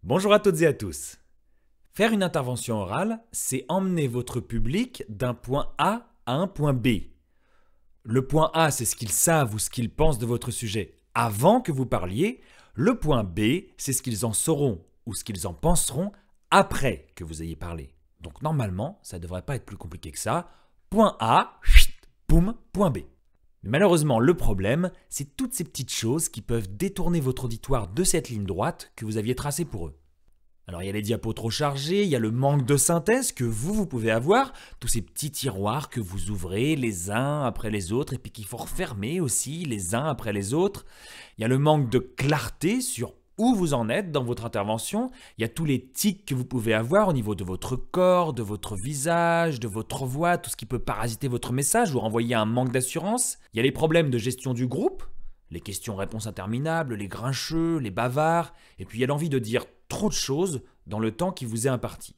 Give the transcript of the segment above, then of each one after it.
Bonjour à toutes et à tous. Faire une intervention orale, c'est emmener votre public d'un point A à un point B. Le point A, c'est ce qu'ils savent ou ce qu'ils pensent de votre sujet avant que vous parliez. Le point B, c'est ce qu'ils en sauront ou ce qu'ils en penseront après que vous ayez parlé. Donc normalement, ça ne devrait pas être plus compliqué que ça. Point A, boum, point B. Mais malheureusement, le problème, c'est toutes ces petites choses qui peuvent détourner votre auditoire de cette ligne droite que vous aviez tracée pour eux. Alors il y a les diapos trop chargés, il y a le manque de synthèse que vous pouvez avoir, tous ces petits tiroirs que vous ouvrez les uns après les autres et puis qu'il faut refermer aussi les uns après les autres. Il y a le manque de clarté sur où vous en êtes dans votre intervention. Il y a tous les tics que vous pouvez avoir au niveau de votre corps, de votre visage, de votre voix, tout ce qui peut parasiter votre message, vous renvoyer un manque d'assurance. Il y a les problèmes de gestion du groupe, les questions-réponses interminables, les grincheux, les bavards, et puis il y a l'envie de dire trop de choses dans le temps qui vous est imparti.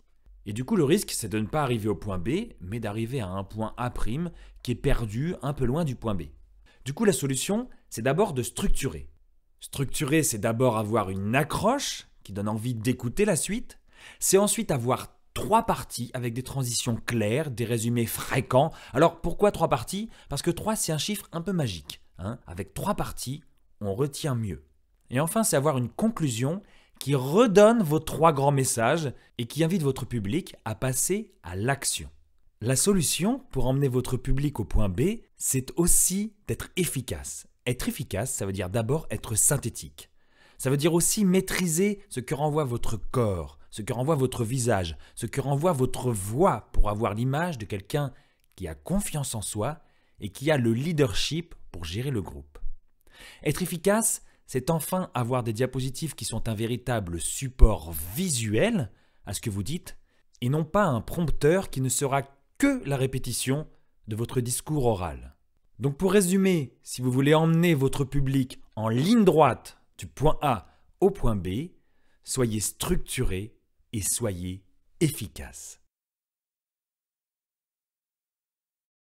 Et du coup, le risque, c'est de ne pas arriver au point B, mais d'arriver à un point A' qui est perdu un peu loin du point B. Du coup, la solution, c'est d'abord de structurer. Structurer, c'est d'abord avoir une accroche qui donne envie d'écouter la suite. C'est ensuite avoir 3 parties avec des transitions claires, des résumés fréquents. Alors, pourquoi 3 parties? Parce que 3, c'est un chiffre un peu magique. Avec 3 parties, on retient mieux. Et enfin, c'est avoir une conclusion qui redonne vos 3 grands messages et qui invite votre public à passer à l'action. La solution pour emmener votre public au point B, c'est aussi d'être efficace. Être efficace, ça veut dire d'abord être synthétique. Ça veut dire aussi maîtriser ce que renvoie votre corps, ce que renvoie votre visage, ce que renvoie votre voix pour avoir l'image de quelqu'un qui a confiance en soi et qui a le leadership pour gérer le groupe. Être efficace, c'est enfin avoir des diapositives qui sont un véritable support visuel à ce que vous dites et non pas un prompteur qui ne sera que la répétition de votre discours oral. Donc pour résumer, si vous voulez emmener votre public en ligne droite du point A au point B, soyez structuré et soyez efficace.